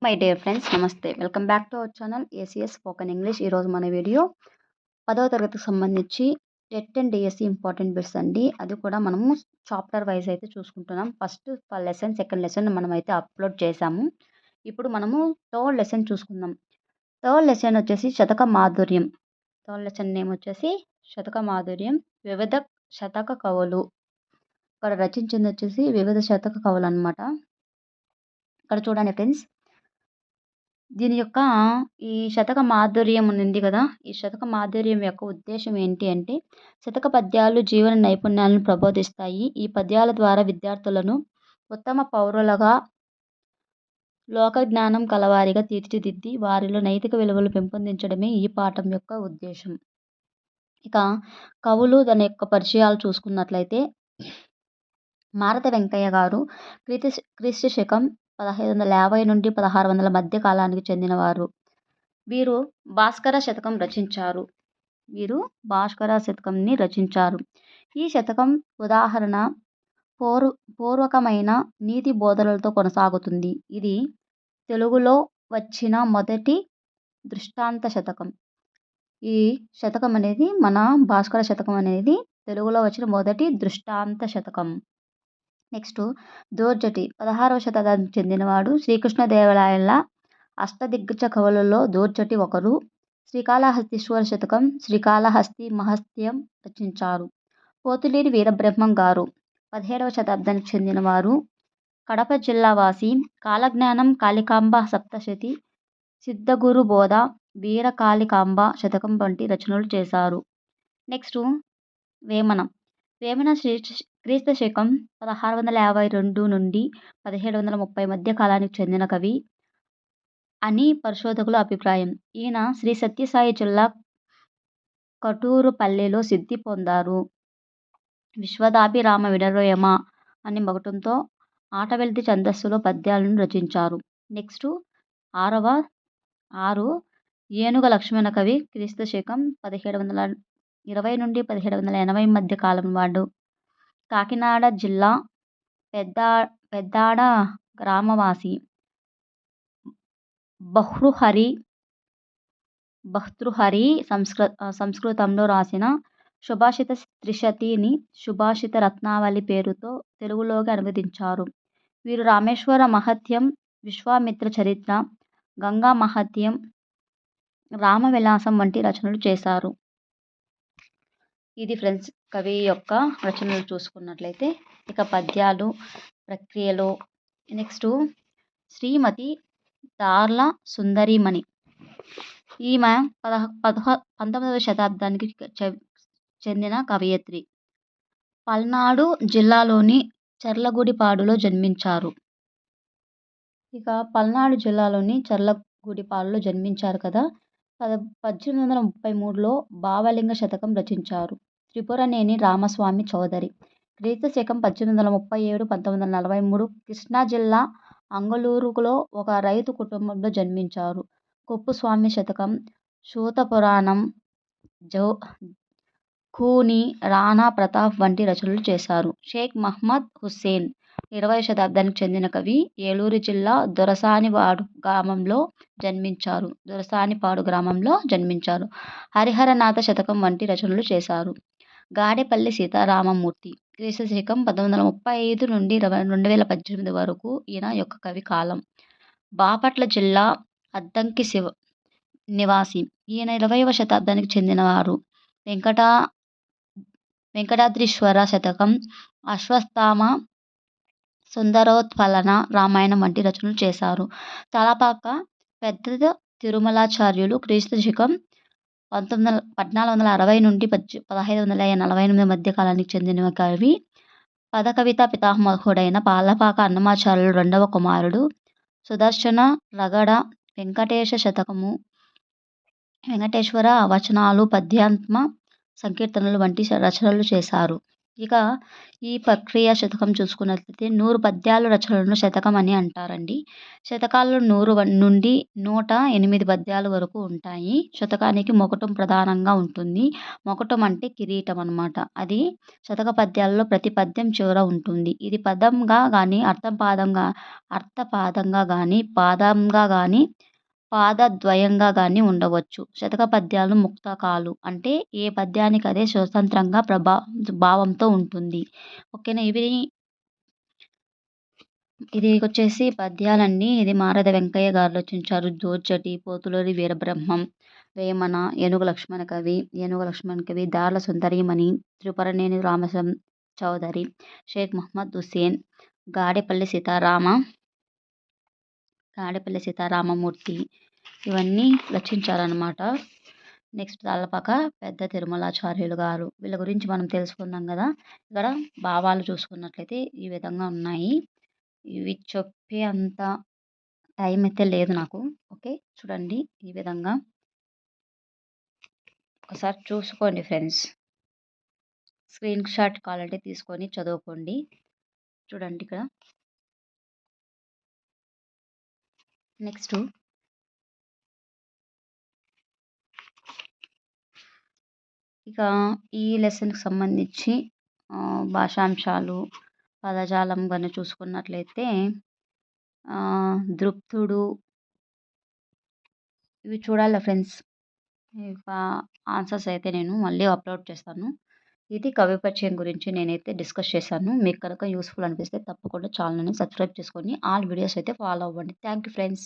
My dear friends, నమస్తే. Welcome back to our channel ACS spoken English. ఈరోజు మన video 10వ తరగతికి సంబంధించి TET and DSC important bits అండి. అది కూడా మనము చాప్టర్ వైజ్ అయితే చూసుకుంటున్నాం. ఫస్ట్ లెసన్, సెకండ్ లెసన్ మనమైతే అప్లోడ్ చేశాము. ఇప్పుడు మనము థర్డ్ లెసన్ చూసుకుందాం. థర్డ్ లెసన్ వచ్చేసి శతక మాధుర్యం. థర్డ్ లెసన్ నేమ్ వచ్చేసి శతక మాధుర్యం. వివిధ శతక కవులు. ఇక్కడ రచించింది వచ్చేసి వివిధ శతక కవులు అనమాట. ఇక్కడ చూడండి ఫ్రెండ్స్, దీని యొక్క ఈ శతక మాధుర్యం ఉంది కదా, ఈ శతక మాధుర్యం యొక్క ఉద్దేశం ఏంటి అంటే, శతక పద్యాలు జీవన నైపుణ్యాలను ప్రబోధిస్తాయి. ఈ పద్యాల ద్వారా విద్యార్థులను ఉత్తమ పౌరులుగా, లోక జ్ఞానం కలవారిగా తీర్చిదిద్ది వారిలో నైతిక విలువలు పెంపొందించడమే ఈ పాఠం యొక్క ఉద్దేశం. ఇక కవులు దాని యొక్క పరిచయాలు చూసుకున్నట్లయితే, మారత వెంకయ్య గారు క్రీస్తు శకం 1550 నుండి 1600 మధ్య కాలానికి చెందినవారు. వీరు భాస్కర శతకంని రచించారు. ఈ శతకం ఉదాహరణ పూర్వకమైన నీతి బోధనలతో కొనసాగుతుంది. ఇది తెలుగులో వచ్చిన మొదటి దృష్టాంత శతకం. ఈ శతకం అనేది మన భాస్కర శతకం అనేది తెలుగులో వచ్చిన మొదటి దృష్టాంత శతకం. నెక్స్ట్ దోర్జటి 16వ శతాబ్దానికి చెందినవాడు. శ్రీకృష్ణదేవరాయల అష్టదిగ్గజ కవులలో దోర్జటి ఒకరు. శ్రీకాళహస్తీశ్వర శతకం, శ్రీకాళహస్తి మహత్యం రచించారు. పోతులేరి వీరబ్రహ్మం గారు 17వ శతాబ్దానికి చెందినవారు. కడప జిల్లా వాసి. కాలజ్ఞానం, కాళికాంబ సప్తశతి, సిద్ధగురు బోధ, వీర కాళికాంబ శతకం వంటి రచనలు చేశారు. నెక్స్ట్ వేమన క్రీస్తు శకం 1652 నుండి 1730 మధ్య కాలానికి చెందిన కవి అని పరిశోధకుల అభిప్రాయం. ఈయన శ్రీ సత్యసాయి జిల్లా కటూరుపల్లిలో సిద్ధి పొందారు. విశ్వదాభిరామ వినరోయమ అనే మగుటంతో ఆటవెల్తి ఛందస్సులో పద్యాలను రచించారు. నెక్స్ట్ 6 ఏనుగ లక్ష్మణ కవి. క్రీస్తు శకం 1720 నుండి 1780 మధ్య కాలం వాడు. కాకినాడ జిల్లా పెద్దాడ గ్రామవాసి. భర్తృహరి సంస్కృతంలో రాసిన సుభాషిత త్రిశతిని సుభాషిత రత్నావళి పేరుతో తెలుగులోకి అనువదించారు. వీరు రామేశ్వర మహత్యం, విశ్వామిత్ర చరిత్ర, గంగా మహత్యం, రామవిలాసం వంటి రచనలు చేశారు. ఇది ఫ్రెండ్స్ కవి యొక్క రచనలు చూసుకున్నట్లయితే. ఇక పద్యాలు ప్రక్రియలో నెక్స్ట్ శ్రీమతి దార్ల సుందరీమణి. ఈమె 19వ శతాబ్దానికి చెందిన కవయిత్రి. పల్నాడు జిల్లాలోని చర్లగుడిపాడులో జన్మించారు. ఇక పల్నాడు జిల్లాలోని చర్లగుడిపాడులో జన్మించారు కదా. 1833లో భావలింగ శతకం రచించారు. త్రిపురనేని రామస్వామి చౌదరి. క్రీస్తు శకం 1837, 1943 కృష్ణా జిల్లా అంగళూరులో ఒక రైతు కుటుంబంలో జన్మించారు. కుప్పుస్వామి శతకం, సూతపురాణం, ఖూనీ, రాణా ప్రతాప్ వంటి రచనలు చేశారు. షేక్ మహ్మద్ హుస్సేన్ 20వ శతాబ్దానికి చెందిన కవి. ఏలూరు జిల్లా దొరసానిపాడు గ్రామంలో జన్మించారు. హరిహరనాథ శతకం వంటి రచనలు చేశారు. గాడేపల్లి సీతారామమూర్తి. క్రీస్తు శకం 1935 నుండి 2018 వరకు ఈయన యొక్క కవి కాలం. బాపట్ల జిల్లా అద్దంకి నివాసి. ఈయన 20వ శతాబ్దానికి చెందినవారు. వెంకటాద్రీశ్వర శతకం, అశ్వత్థామ, సుందరోత్పలన, రామాయణం వంటి రచనలు చేశారు. తలపాక పెద్ద తిరుమలాచార్యులు. క్రీస్తు శకం 1460 నుండి 1548 మధ్య కాలానికి చెందిన కవి. పదకవిత పితామహుడైన పాలపాక అన్నమాచార్యులు 2వ కుమారుడు. సుదర్శన, రగడ, వెంకటేశ్వర వచనాలు, పద్యాత్మ సంకీర్తనలు వంటి రచనలు చేశారు. ఇక ఈ ప్రక్రియ శతకం చూసుకున్నట్లయితే 100 పద్యాల రచనలను శతకం అని అంటారండి. శతకాల్లో 100 నుండి 108 పద్యాల వరకు ఉంటాయి. శతకానికి మొకటం ప్రధానంగా ఉంటుంది. మొకటం అంటే కిరీటం అనమాట. అది శతక పద్యాలలో ప్రతి పద్యం చివర ఉంటుంది. ఇది పదంగా గాని, అర్థపాదంగా గాని, పాదంగా గాని, పాదద్వయంగా గాని ఉండవచ్చు. శతక పద్యాలు ముక్తకాలు. అంటే ఏ పద్యానికి అదే స్వతంత్రంగా భావంతో ఉంటుంది. ఓకేనా. ఇది వచ్చేసి పద్యాలండి. ఇది మారద వెంకయ్య గారు రచించారు. జోర్జటి, పోతులూరి వీరబ్రహ్మం, వేమన, ఏనుగు లక్ష్మణ కవి, దార్ల సుందరీమణి, త్రిపురనేని రామసం చౌదరి, షేక్ మహమ్మద్ హుస్సేన్, గాడేపల్లి సీతారామమూర్తి ఇవన్నీ రచించారనమాట. నెక్స్ట్ తాళ్ళపాక పెద్ద తిరుమలాచార్యులు గారు. వీళ్ళ గురించి మనం తెలుసుకున్నాం కదా. ఇక్కడ భావాలు చూసుకున్నట్లయితే ఈ విధంగా ఉన్నాయి. ఇవి చెప్పే అంత టైం అయితే లేదు నాకు. ఓకే, చూడండి ఈ విధంగా ఒకసారి చూసుకోండి ఫ్రెండ్స్. స్క్రీన్ షాట్ కావాలంటే తీసుకొని చదువుకోండి. చూడండి ఇక్కడ. నెక్స్ట్ ఇక ఈ లెసన్కి సంబంధించి భాషాంశాలు, పదజాలం కానీ చూసుకున్నట్లయితే దృప్తుడు ఇవి చూడాలి ఫ్రెండ్స్. ఇక ఆన్సర్స్ అయితే నేను మళ్ళీ అప్లోడ్ చేస్తాను. ఇది కవి పరిచయం గురించి నేనైతే డిస్కస్ చేశాను. మీకు కనుక యూస్ఫుల్ అనిపిస్తే తప్పకుండా ఛానల్ని సబ్స్క్రైబ్ చేసుకొని ఆల్ వీడియోస్ అయితే ఫాలో అవ్వండి. Thank you friends.